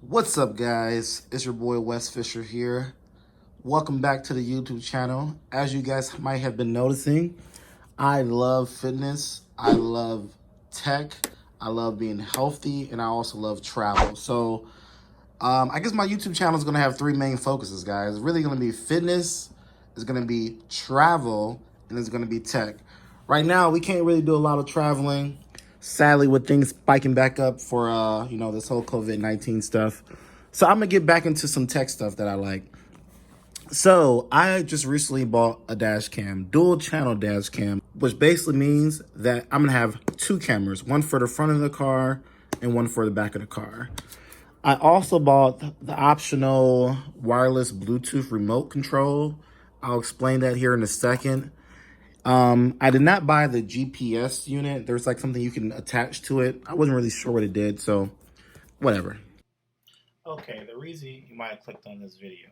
What's up, guys? It's your boy Wes Fisher here. Welcome back to the YouTube channel. As you guys might have been noticing, I love fitness, I love tech, I love being healthy, and I also love travel. So I guess my YouTube channel is going to have three main focuses, guys. It's really going to be fitness, it's going to be travel, and it's going to be tech. Right now, we can't really do a lot of traveling, sadly, with things spiking back up for this whole COVID-19 stuff. So I'm gonna get back into some tech stuff that I like. So I just recently bought a dash cam, dual channel dash cam, which basically means that I'm gonna have two cameras, one for the front of the car and one for the back of the car. I also bought the optional wireless Bluetooth remote control. I'll explain that here in a second. I did not buy the GPS unit. There's like something you can attach to it. I wasn't really sure what it did, so whatever. Okay, the reason you might have clicked on this video,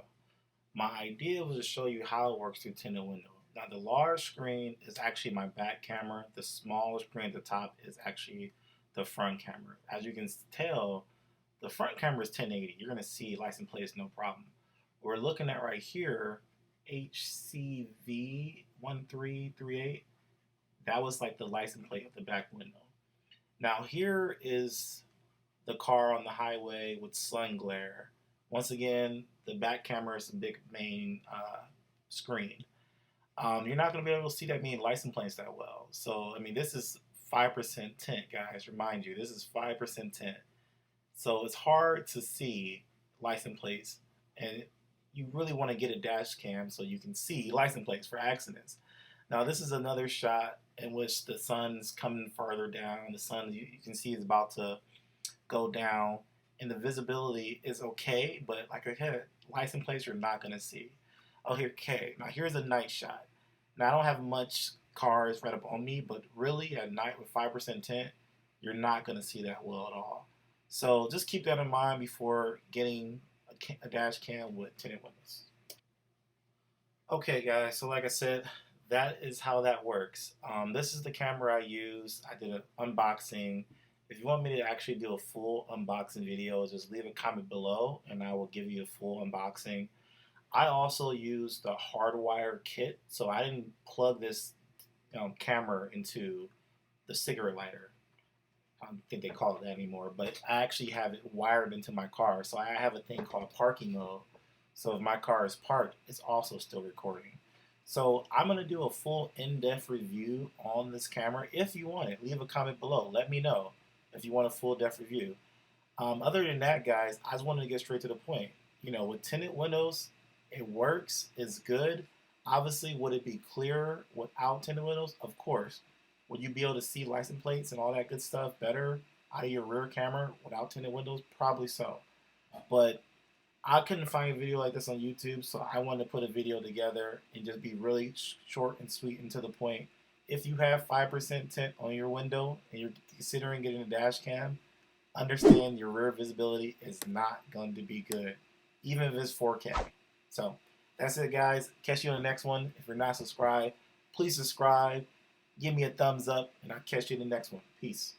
my idea was to show you how it works through tinted window. Now the large screen is actually my back camera. The smaller screen at the top is actually the front camera. As you can tell, the front camera is 1080. You're gonna see license plates no problem. What we're looking at right here, HCV1338, that was like the license plate of the back window. Now here is the car on the highway with sun glare. Once again, the back camera is the big main screen. You're not going to be able to see that many license plates that well. So, I mean, this is 5% tint, guys. Remind you, this is 5% tint. So it's hard to see license plates, and you really want to get a dash cam so you can see license plates for accidents. Now, this is another shot in which the sun's coming farther down. The sun, you can see, is about to go down, and the visibility is okay, but like I said, license plates you're not going to see. Okay, now here's a night shot. Now I don't have much cars right up on me, but really at night with 5% tint, you're not going to see that well at all. So just keep that in mind before getting a dash cam with tinted windows. Okay, guys, so like I said, that is how that works. This is the camera I use. I did an unboxing. If you want me to actually do a full unboxing video, just leave a comment below and I will give you a full unboxing. I also use the hardwire kit, so I didn't plug this camera into the cigarette lighter. I don't think they call it that anymore, but I actually have it wired into my car. So I have a thing called parking mode. So if my car is parked, it's also still recording. So I'm going to do a full in-depth review on this camera. If you want it, leave a comment below. Let me know if you want a full depth review. Other than that, guys, I just wanted to get straight to the point. You know, with tinted windows, it works, it's good. Obviously, would it be clearer without tinted windows? Of course. Would you be able to see license plates and all that good stuff better out of your rear camera without tinted windows? Probably so. But I couldn't find a video like this on YouTube, so I wanted to put a video together and just be really short and sweet and to the point. If you have 5% tint on your window and you're considering getting a dash cam, understand your rear visibility is not going to be good, even if it's 4K. So that's it, guys. Catch you on the next one. If you're not subscribed, please subscribe. Give me a thumbs up, and I'll catch you in the next one. Peace.